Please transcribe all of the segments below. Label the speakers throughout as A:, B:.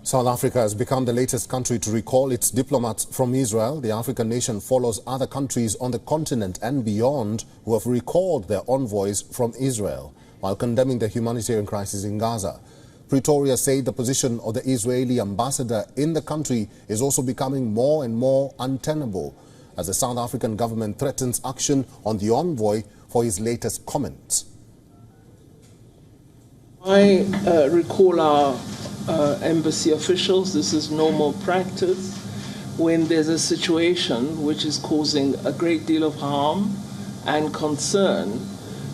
A: South Africa has become the latest country to recall its diplomats from Israel. The African nation follows other countries on the continent and beyond who have recalled their envoys from Israel while condemning the humanitarian crisis in Gaza. Pretoria said the position of the Israeli ambassador in the country is also becoming more and more untenable as the South African government threatens action on the envoy for his latest comments.
B: I recall our embassy officials, this is normal practice. When there's a situation which is causing a great deal of harm and concern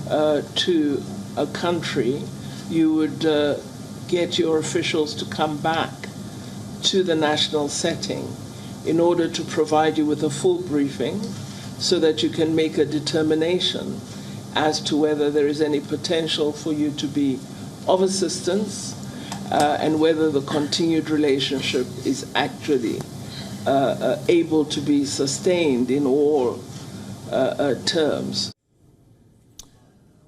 B: to a country, you would get your officials to come back to the national setting in order to provide you with a full briefing so that you can make a determination as to whether there is any potential for you to be of assistance and whether the continued relationship is actually able to be sustained in all terms.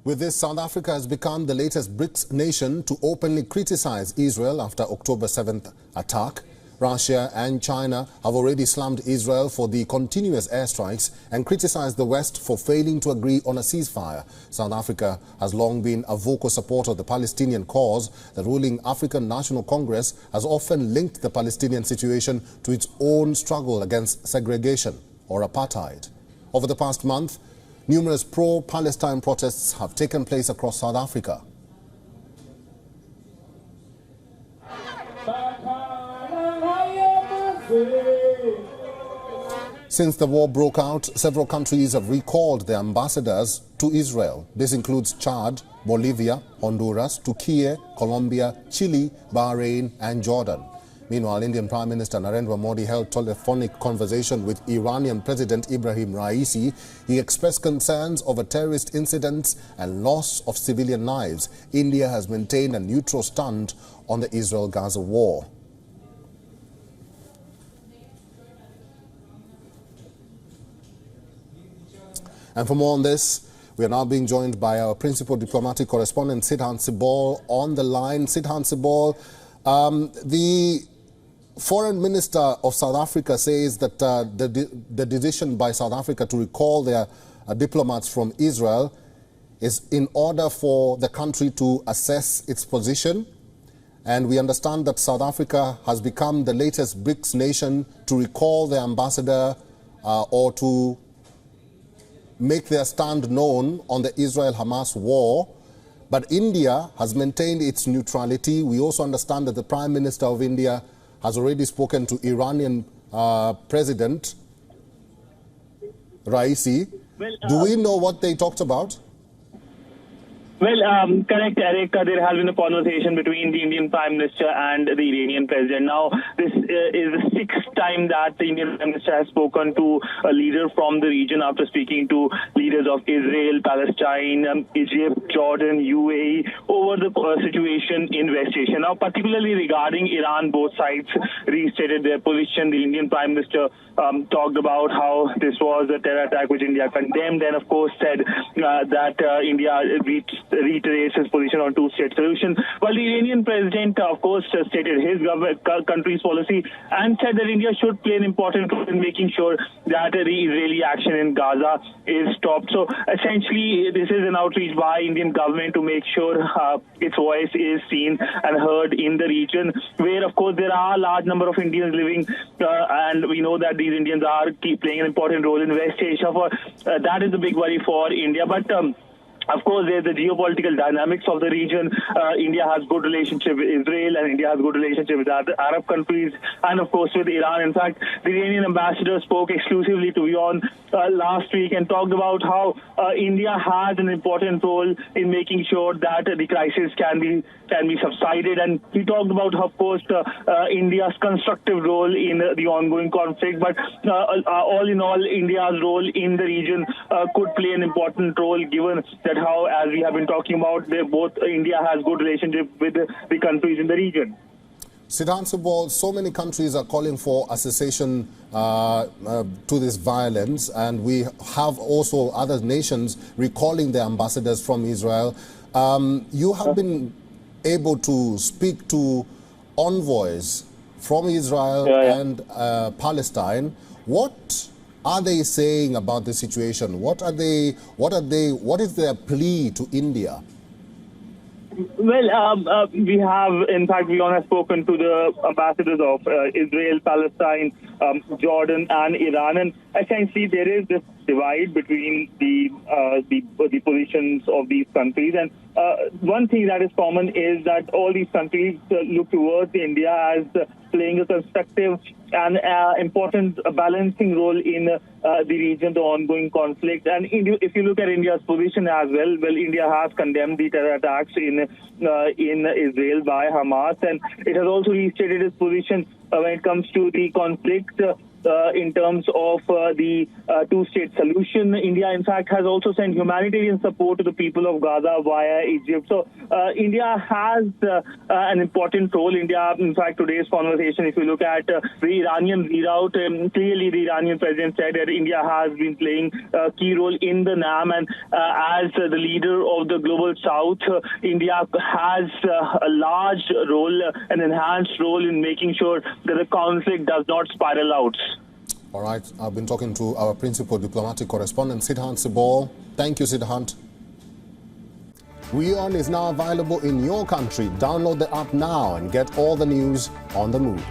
A: With this, South Africa has become the latest BRICS nation to openly criticize Israel after October 7th attack. Russia and China have already slammed Israel for the continuous airstrikes and criticized the West for failing to agree on a ceasefire. South Africa has long been a vocal supporter of the Palestinian cause. The ruling African National Congress has often linked the Palestinian situation to its own struggle against segregation or apartheid. Over the past month, numerous pro-Palestine protests have taken place across South Africa. Since the war broke out, several countries have recalled their ambassadors to Israel. This includes Chad, Bolivia, Honduras, Turkey, Colombia, Chile, Bahrain and Jordan. Meanwhile, Indian Prime Minister Narendra Modi held telephonic conversation with Iranian President Ibrahim Raisi. He expressed concerns over terrorist incidents and loss of civilian lives. India has maintained a neutral stand on the Israel-Gaza war. And for more on this, we are now being joined by our principal diplomatic correspondent, Sidhan Sibol, on the line. Sidhan Sibol, the Foreign Minister of South Africa says that the decision by South Africa to recall their diplomats from Israel is in order for the country to assess its position. And we understand that South Africa has become the latest BRICS nation to recall their ambassador or to make their stand known on the Israel-Hamas war. But India has maintained its neutrality. We also understand that the Prime Minister of India has already spoken to Iranian President Raisi. Do we know what they talked about?
C: Well, correct, Eric. There has been a conversation between the Indian Prime Minister and the Iranian President. Now, this is the sixth time that the Indian Prime Minister has spoken to a leader from the region after speaking to leaders of Israel, Palestine, Egypt, Jordan, UAE over the situation in West Asia. Now, particularly regarding Iran, both sides restated their position. The Indian Prime Minister talked about how this was a terror attack which India condemned and, of course, said that India reiterates his position on two-state solution. While the Iranian president, of course, stated his country's policy and said that India should play an important role in making sure that the Israeli action in Gaza is stopped. So essentially, this is an outreach by Indian government to make sure its voice is seen and heard in the region, where, of course, there are a large number of Indians living, and we know that these Indians are playing an important role in West Asia. That is the big worry for India. But of course, there's the geopolitical dynamics of the region. India has good relationship with Israel, and India has good relationship with other Arab countries, and of course with Iran. In fact, the Iranian ambassador spoke exclusively to WION last week and talked about how India has an important role in making sure that the crisis can be subsided. And he talked about, of course, India's constructive role in the ongoing conflict. But all in all, India's role in the region could play an important role, given that how, as we have been talking about, India has good relationship with the countries in the region.
A: Sidhan Sibol, so many countries are calling for a cessation to this violence, and we have also other nations recalling their ambassadors from Israel. You have been able to speak to envoys from Israel and Palestine. What are they saying about the situation? What is their plea to India?
C: Well, we have, in fact, WION has spoken to the ambassadors of Israel, Palestine, Jordan, and Iran, and essentially there is this divide between the positions of these countries. And one thing that is common is that all these countries look towards India as playing a constructive and important balancing role in the region, the ongoing conflict. And if you look at India's position as well, India has condemned the terror attacks in Israel by Hamas, and it has also restated its position when it comes to the conflict in terms of the two-state solution. India, in fact, has also sent humanitarian support to the people of Gaza via Egypt. So India has an important role. India, in fact, today's conversation, if you look at the Iranian readout, clearly the Iranian president said that India has been playing a key role in the NAM, and as the leader of the global south, India has a large role, an enhanced role in making sure that the conflict does not spiral out.
A: All right, I've been talking to our principal diplomatic correspondent, Sidhant Sibol. Thank you, Sidhant. WION is now available in your country. Download the app now and get all the news on the move.